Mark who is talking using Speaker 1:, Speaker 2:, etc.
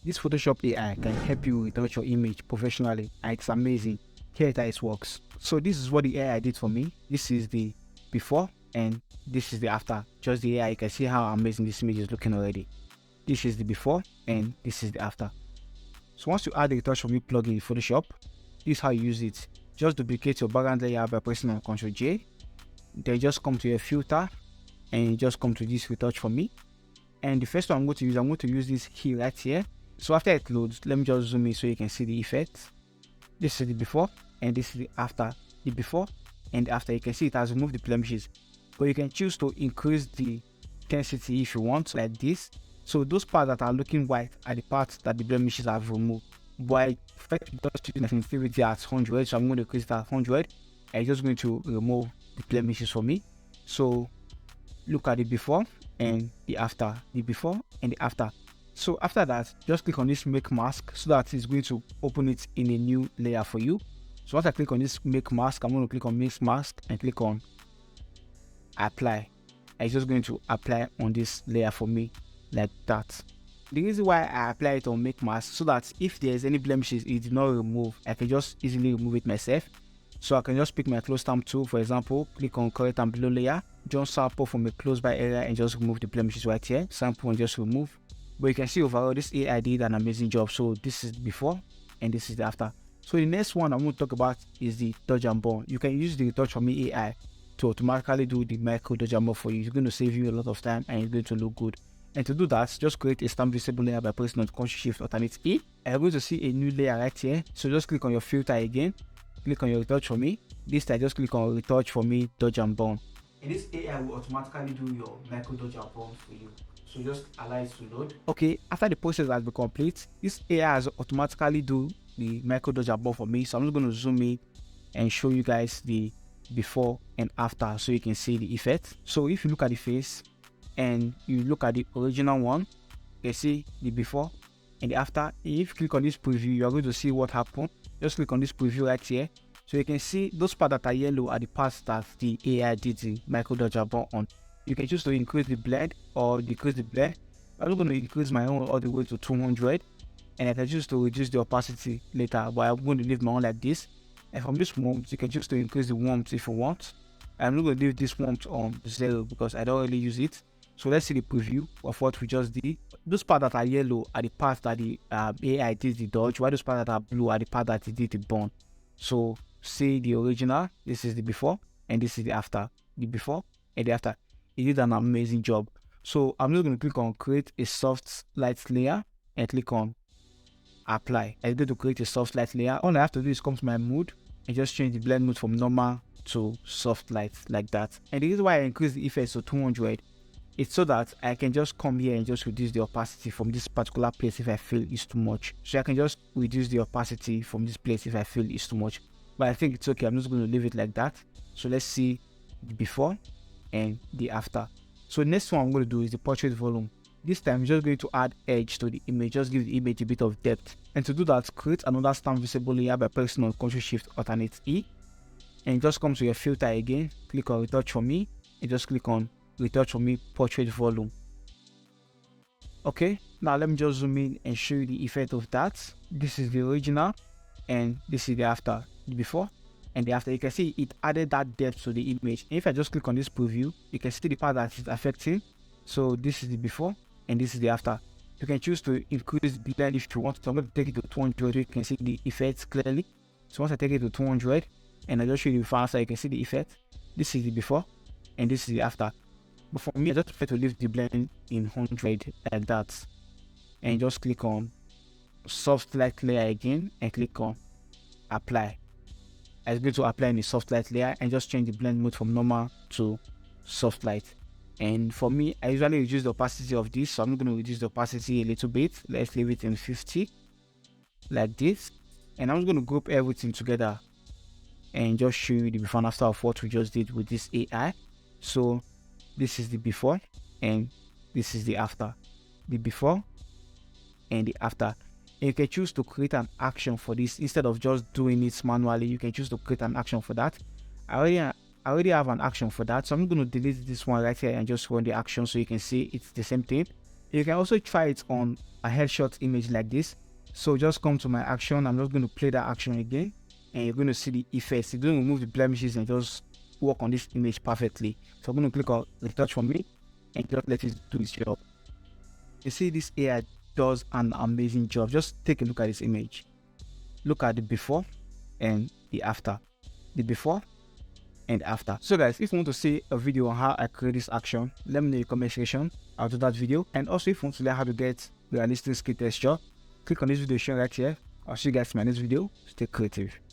Speaker 1: This Photoshop AI can help you retouch your image professionally, and it's amazing. Here it is works. So this is what the AI did for me. This is the before and this is the after. Just the AI, you can see how amazing this image is looking already. This is the before and this is the after. So once you add the Retouch4me plugin in Photoshop, this is how you use it. Just duplicate your background layer by pressing on Ctrl J. Then just come to your filter and just come to this Retouch4me. And the first one I'm going to use this here right here. So after it loads, let me just zoom in so you can see the effect. This is the before and this is the after. The before and the after, you can see it has removed the blemishes. But you can choose to increase the intensity if you want, like this. So those parts that are looking white are the parts that the blemishes have removed. But I prefer to just use the sensitivity at 100, so I'm going to increase it at 100. And it's just going to remove the blemishes for me. So look at the before and the after, the before and the after. So after that, just click on this make mask so that it's going to open it in a new layer for you. So once I click on this make mask, I'm going to click on mix mask and click on apply. And it's just going to apply on this layer for me like that. The reason why I apply it on make mask so that if there's any blemishes it did not remove, I can just easily remove it myself. So I can just pick my close stamp tool, for example, click on correct and below layer, just sample from a close by area and just remove the blemishes right here. Sample and just remove. But you can see overall this AI did an amazing job. So this is before and this is the after. So the next one I'm going to talk about is the dodge and burn. You can use the Retouch4me AI to automatically do the micro dodge and burn for you. It's going to save you a lot of time and it's going to look good. And to do that, just create a stamp visible layer by pressing on Ctrl+Shift+Alt+E. And you're going to see a new layer right here. So just click on your filter again. Click on your Retouch4me. This time just click on Retouch4me dodge and burn. And this AI will automatically do your micro dodge and burn for you. So just allow it to load. Okay, after the process has been complete, this AI has automatically do the micro dodge and burn for me. So I'm just going to zoom in and show you guys the before and after so you can see the effect. So if you look at the face and you look at the original one, you can see the before and the after. If you click on this preview, you are going to see what happened. Just click on this preview right here. So you can see those parts that are yellow are the parts that the AI did the micro dodge and burn on. You can choose to increase the blend or decrease the blend. I'm going to increase my own all the way to 200 and I can choose to reduce the opacity later, but I'm going to leave my own like this. And from this warmth, you can choose to increase the warmth if you want. I'm not going to leave this warmth on 0 because I don't really use it. So let's see the preview of what we just did. Those parts that are yellow are the parts that the AI did the dodge, while those parts that are blue are the parts that it did the burn. So see the original, this is the before and this is the after. The before and the after. He did an amazing job. So I'm just going to click on create a soft light layer and click on apply. I'm going to create a soft light layer. All I have to do is come to my mode and just change the blend mode from normal to soft light like that. And the reason why I increase the effects to 200, it's so that I can just come here and just reduce the opacity from this particular place if I feel it's too much. So I can just reduce the opacity from this place if I feel it's too much. But I think it's okay. I'm just going to leave it like that. So let's see the before and the after. So next one I'm going to do is the portrait volume. This time I'm just going to add edge to the image, just give the image a bit of depth. And to do that, create another stamp visible layer by pressing on Ctrl+Shift+Alt+E and just come to your filter again, click on Retouch4me and just click on Retouch4me portrait volume. Okay, now let me just zoom in and show you the effect of that. This is the original and this is the after, the before and the after. You can see it added that depth to the image. And if I just click on this preview, you can see the part that is affecting. So this is the before and this is the after. You can choose to increase the blend if you want. So I'm going to take it to 200. You can see the effects clearly. So once I take it to 200 and I just show you the before, so you can see the effect. This is the before and this is the after. But for me, I just prefer to leave the blend in 100 like that. And just click on soft light layer again and click on apply. I'm going to apply in the soft light layer and just change the blend mode from normal to soft light. And for me, I usually reduce the opacity of this, so I'm going to reduce the opacity a little bit. Let's leave it in 50 like this. And I'm just going to group everything together and just show you the before and after of what we just did with this AI. So this is the before and this is the after. The before and the after. And you can choose to create an action for this instead of just doing it manually. You can choose to create an action for that. I already have an action for that, so I'm going to delete this one right here and just run the action so you can see it's the same thing. You can also try it on a headshot image like this. So just come to my action. I'm just going to play that action again, and you're going to see the effects. It's going to remove the blemishes and just work on this image perfectly. So I'm going to click on Retouch for me and just let it do its job. You see, this AI does an amazing job. Just take a look at this image. Look at the before and the after. The before and after. So guys, if you want to see a video on how I create this action, let me know in the comment section. I'll do that video. And also, if you want to learn how to get realistic skin texture, click on this video shown right here. I'll see you guys in my next video. Stay creative.